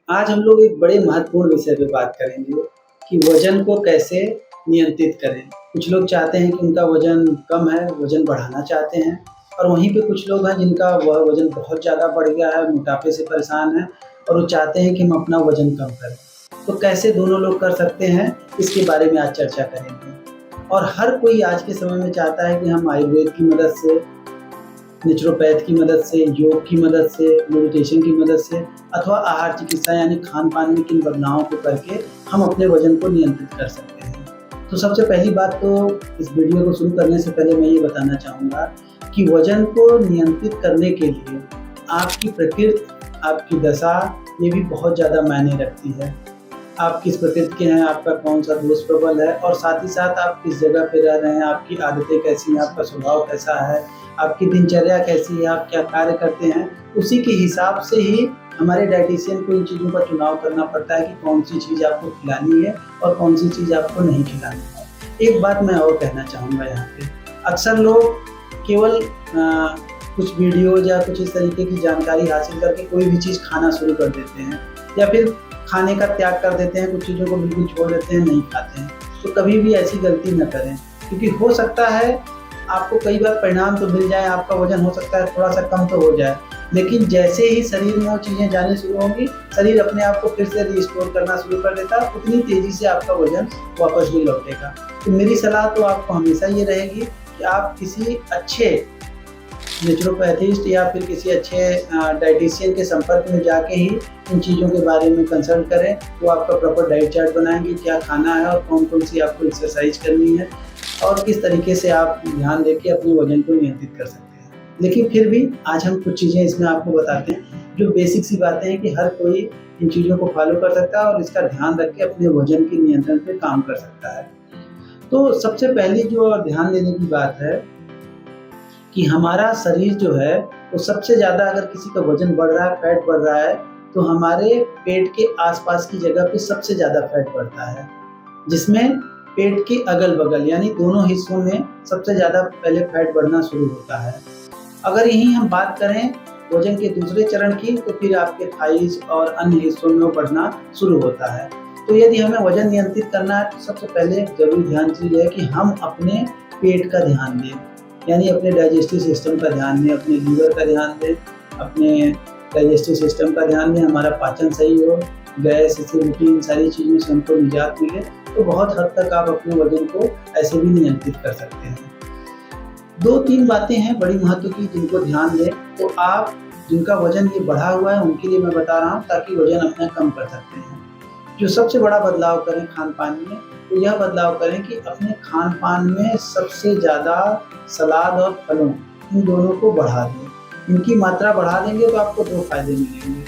आज हम लोग एक बड़े महत्वपूर्ण विषय पे बात करेंगे कि वज़न को कैसे नियंत्रित करें। कुछ लोग चाहते हैं कि उनका वज़न कम है, वज़न बढ़ाना चाहते हैं और वहीं पे कुछ लोग हैं जिनका वह वज़न बहुत ज़्यादा बढ़ गया है, मोटापे से परेशान हैं और वो चाहते हैं कि हम अपना वज़न कम करें। तो कैसे दोनों लोग कर सकते हैं, इसके बारे में आज चर्चा करेंगे। और हर कोई आज के समय में चाहता है कि हम आयुर्वेद की मदद से, नेचुरोपैथ की मदद से, योग की मदद से, मेडिटेशन की मदद से अथवा आहार चिकित्सा यानी खान-पान में किन बदलावों को करके हम अपने वज़न को नियंत्रित कर सकते हैं। तो सबसे पहली बात तो इस वीडियो को शुरू करने से पहले मैं ये बताना चाहूँगा कि वज़न को नियंत्रित करने के लिए आपकी प्रकृति, आपकी दशा ये भी बहुत ज़्यादा मायने रखती है। आप किस प्रकृति के हैं, आपका कौन-सा दोष प्रबल है और साथ ही साथ आप किस जगह पे रह रहे हैं, आपकी आदतें कैसी हैं, आपका स्वभाव कैसा है, आपकी दिनचर्या कैसी है, आप क्या कार्य करते हैं, उसी के हिसाब से ही हमारे डायटीशियन को इन चीज़ों का चुनाव करना पड़ता है कि कौन-सी चीज़ आपको खिलानी है और कौन-सी चीज़ आपको नहीं खिलानी है। एक बात मैं और कहना चाहूँगा यहाँ पे, अक्सर लोग केवल कुछ वीडियोज़ या कुछ इस तरीके की जानकारी हासिल करके कोई भी चीज़ खाना शुरू कर देते हैं या फिर खाने का त्याग कर देते हैं, कुछ चीज़ों को बिल्कुल छोड़ देते हैं, नहीं खाते हैं। तो कभी भी ऐसी गलती न करें, क्योंकि हो सकता है आपको कई बार परिणाम तो मिल जाए, आपका वज़न हो सकता है थोड़ा-सा कम तो हो जाए, लेकिन जैसे ही शरीर में वो चीज़ें जानी शुरू होंगी, शरीर अपने आप को फिर से रिस्टोर करना शुरू कर देता है, उतनी तेज़ी से आपका वज़न वापस भी लौटेगा। तो मेरी सलाह तो आपको हमेशा ये रहेगी कि आप किसी अच्छे नेचुरोपैथिस्ट या फिर किसी अच्छे डायटीशियन के संपर्क में जाके ही इन चीज़ों के बारे में कंसल्ट करें। वो आपका प्रॉपर डाइट चार्ट बनाएँगे, क्या खाना है और कौन-कौन सी आपको एक्सरसाइज करनी है और किस तरीके से आप ध्यान देके अपने वज़न को नियंत्रित कर सकते हैं। लेकिन फिर भी आज हम कुछ चीज़ें इसमें आपको बताते हैं, जो बेसिक सी बातें हैं कि हर कोई इन चीज़ों को फॉलो कर सकता है और इसका ध्यान रख के अपने वज़न के नियंत्रण पे काम कर सकता है। तो सबसे पहली जो ध्यान देने की बात है कि हमारा शरीर जो है, वो सबसे ज़्यादा अगर किसी का वज़न बढ़ रहा है, फैट बढ़ रहा है, तो हमारे पेट के आस-पास की जगह पे सबसे ज़्यादा फैट बढ़ता है, जिसमें पेट के अगल-बगल यानी दोनों हिस्सों में सबसे ज़्यादा पहले फैट बढ़ना शुरू होता है। अगर यहीं हम बात करें वज़न के दूसरे चरण की, तो फिर आपके थाइज़ और अन्य हिस्सों में वो बढ़ना शुरू होता है। तो यदि हमें वज़न नियंत्रित करना है, तो सबसे पहले ज़रूरी ध्यान चीज़ है कि हम अपने पेट का ध्यान दें, यानी अपने डाइजेस्टिव सिस्टम का ध्यान दें, अपने लीवर का ध्यान दें, अपने डाइजेस्टिव सिस्टम का ध्यान दें, हमारा पाचन सही हो, गैस, एसिडिटी इन सारी चीज़ों से हमको निजात मिले, तो बहुत हद तक आप अपने वज़न को ऐसे भी नियंत्रित कर सकते हैं। 2-3 बातें हैं बड़ी महत्व की जिनको ध्यान दें, तो आप जिनका वज़न ये बढ़ा हुआ है उनके लिए मैं बता रहा हूँ ताकि वज़न अपना कम कर सकते हैं। जो सबसे बड़ा बदलाव करें खान-पान में, तो यह बदलाव करें कि अपने खान-पान में सबसे ज़्यादा सलाद और फलों इन दोनों को बढ़ा दें। इनकी मात्रा बढ़ा देंगे तो आपको 2 फ़ायदे मिलेंगे।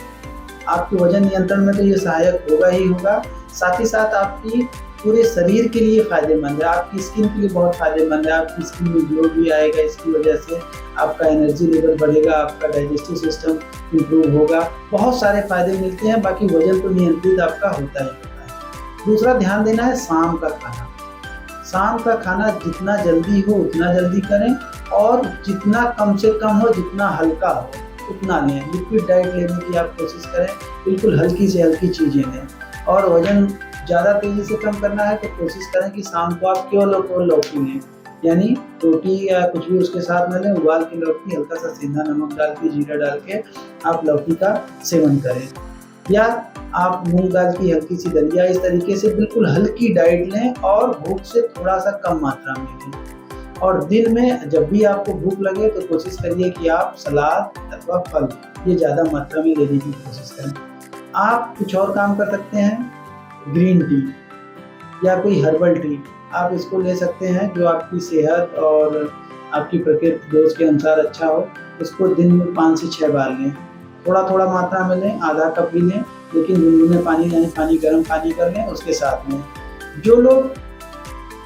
आपके वज़न नियंत्रण में तो ये सहायक होगा ही होगा, साथ ही साथ आपकी पूरे शरीर के लिए फ़ायदेमंद है, आपकी स्किन के लिए बहुत फ़ायदेमंद है, आपकी स्किन में ग्लो भी आएगा, इसकी वजह से आपका एनर्जी लेवल बढ़ेगा, आपका डाइजेस्टिव सिस्टम इम्प्रूव होगा, बहुत सारे फ़ायदे मिलते हैं, बाकी वज़न तो नियंत्रित आपका होता ही होता है। दूसरा ध्यान देना है शाम का खाना। शाम का खाना जितना जल्दी हो उतना जल्दी करें और जितना कम से कम हो, जितना हल्का हो उतना लें। लिक्विड डाइट लेने की आप कोशिश करें, बिल्कुल हल्की से हल्की चीज़ें लें और वज़न ज़्यादा तेज़ी से कम करना है तो कोशिश करें कि शाम को आप केवल और केवल लौकी लें, यानी रोटी या कुछ भी उसके साथ न लें, उबाल के लौकी हल्का सा सेंधा नमक डाल के, जीरा डाल के आप लौकी का सेवन करें या आप मूंग दाल की हल्की सी दलिया, इस तरीके से बिल्कुल हल्की डाइट लें और भूख से थोड़ा सा कम मात्रा में लें। और दिन में जब भी आपको भूख लगे तो कोशिश करिए कि आप सलाद अथवा फल ये ज़्यादा मात्रा में लेने की कोशिश करें। आप कुछ और काम कर सकते हैं, ग्रीन टी या कोई हर्बल टी आप इसको ले सकते हैं जो आपकी सेहत और आपकी प्रकृति दोष के अनुसार अच्छा हो। इसको दिन में 5 से 6 बार लें, थोड़ा-थोड़ा मात्रा में लें, आधा कप भी लें, लेकिन गुनगुने पानी यानी पानी गर्म पानी कर लें उसके साथ में। जो लोग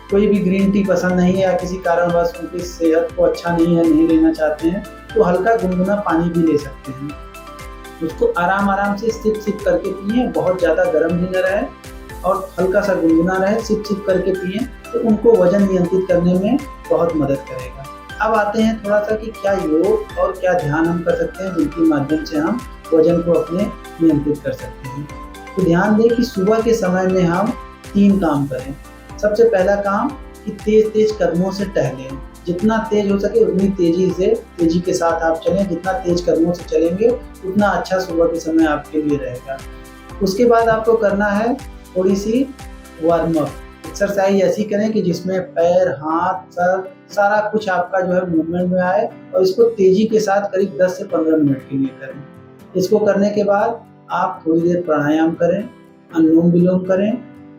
कोई भी ग्रीन टी पसंद नहीं है या किसी कारणवश उनकी सेहत को अच्छा नहीं है, नहीं लेना चाहते हैं, तो हल्का गुनगुना पानी भी ले सकते हैं। उसको आराम-आराम से सिप-सिप करके पिएँ, बहुत ज़्यादा गर्म भी न रहे और हल्का सा गुनगुना रहे, सिप-सिप करके पिएँ, तो उनको वज़न नियंत्रित करने में बहुत मदद करेगा। अब आते हैं थोड़ा-सा कि क्या योग और क्या ध्यान हम कर सकते हैं जिनके माध्यम से हम वज़न को अपने नियंत्रित कर सकते हैं। तो ध्यान दें कि सुबह के समय में हम 3 काम करें। सबसे पहला काम कि तेज़-तेज़ कदमों से टहलें। जितना तेज़ हो सके उतनी तेज़ी के साथ आप चलें। जितना तेज़ कदमों से चलेंगे उतना अच्छा सुबह के समय आपके लिए रहेगा। उसके बाद आपको करना है थोड़ी-सी वार्म अप। एक्सरसाइज ऐसी करें कि जिसमें पैर, हाथ, सर सारा कुछ आपका जो है मूवमेंट में आए और इसको तेज़ी के साथ करीब 10 से 15 मिनट के लिए करें। इसको करने के बाद आप थोड़ी देर प्राणायाम करें, अनुलोम-विलोम करें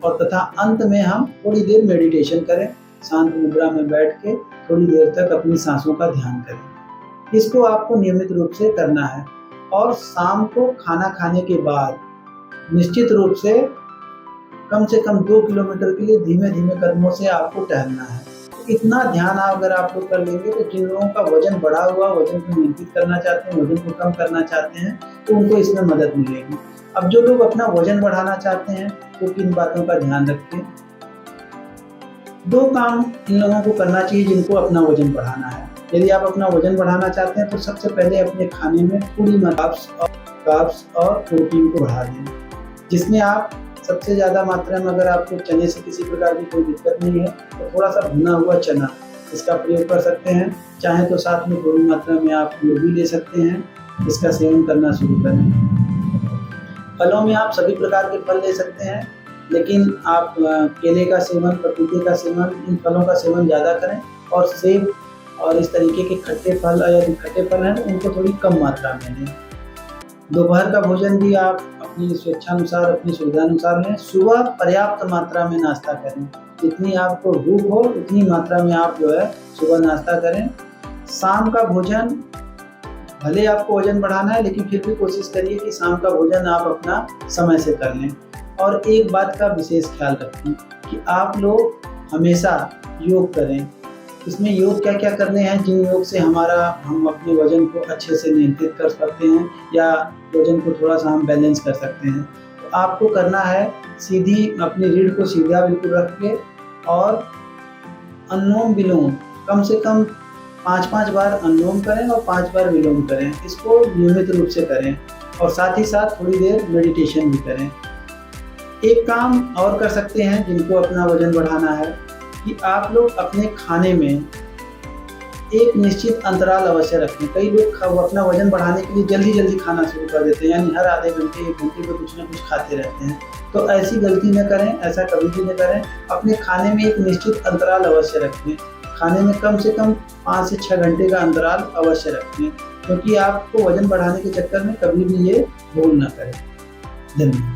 और तथा अंत में हम थोड़ी देर मेडिटेशन करें। शांत मुद्रा में बैठ के थोड़ी देर तक अपनी सांसों का ध्यान करें। इसको आपको नियमित रूप से करना है और शाम को खाना खाने के बाद निश्चित रूप से कम 2 किलोमीटर के लिए धीमे-धीमे कदमों से आपको टहलना है। इतना ध्यान अगर आप लोग कर लेंगे तो जिन लोगों का वज़न बढ़ा हुआ, वज़न को नियंत्रित करना चाहते हैं, वज़न को कम करना चाहते हैं, तो उनको इसमें मदद मिलेगी। अब जो लोग अपना वज़न बढ़ाना चाहते हैं, तो किन बातों का ध्यान रखें। 2 काम इन लोगों को करना चाहिए जिनको अपना वज़न बढ़ाना है। यदि आप अपना वज़न बढ़ाना चाहते हैं तो सबसे पहले अपने खाने में थोड़ी कार्ब्स और प्रोटीन को बढ़ा दें, जिसमें आप सबसे ज़्यादा मात्रा में अगर आपको चने से किसी प्रकार की कोई दिक्कत नहीं है तो थोड़ा-सा भुना हुआ चना इसका प्रयोग कर सकते हैं। चाहे तो साथ में थोड़ी मात्रा में आप गुड़ भी ले सकते हैं। इसका सेवन करना शुरू करें। फलों में आप सभी प्रकार के फल ले सकते हैं, लेकिन आप केले का सेवन, पपीते का सेवन, इन फलों का सेवन ज़्यादा करें और सेब और इस तरीके के खट्टे फल यदि खट्टे फल हैं तो उनको थोड़ी कम मात्रा में लें। दोपहर का भोजन भी आप अपनी स्वेच्छानुसार, अपनी सुविधानुसार लें। सुबह पर्याप्त मात्रा में नाश्ता करें। जितनी आपको भूख हो उतनी मात्रा में आप जो है सुबह नाश्ता करें। शाम का भोजन भले आपको वज़न बढ़ाना है, लेकिन फिर भी कोशिश करिए कि शाम का भोजन आप अपना समय से कर लें। और एक बात का विशेष ख्याल रखें कि आप लोग हमेशा योग करें। इसमें योग क्या-क्या करने हैं जिन योग से हम अपने वज़न को अच्छे से नियंत्रित कर सकते हैं या वज़न को थोड़ा-सा हम बैलेंस कर सकते हैं। तो आपको करना है सीधी अपनी रीढ़ को सीधा बिल्कुल रख के और अनुलोम-विलोम कम से कम 5-5 बार अनुलोम करें और 5 बार विलोम करें। इसको नियमित रूप से करें और साथ ही साथ थोड़ी देर मेडिटेशन भी करें। एक काम और कर सकते हैं जिनको अपना वज़न बढ़ाना है कि आप लोग अपने खाने में एक निश्चित अंतराल अवश्य रखें। कई लोग अपना वज़न बढ़ाने के लिए जल्दी-जल्दी खाना शुरू कर देते हैं, यानी हर आधे घंटे, 1 घंटे पे कुछ न कुछ खाते रहते हैं। तो ऐसी गलती न करें, ऐसा कभी भी न करें। अपने खाने में एक निश्चित अंतराल अवश्य रखें। खाने में कम से कम 5 से 6 घंटे का अंतराल अवश्य रखें, क्योंकि आपको वज़न बढ़ाने के चक्कर में कभी भी ये भूल ना करें। धन्यवाद।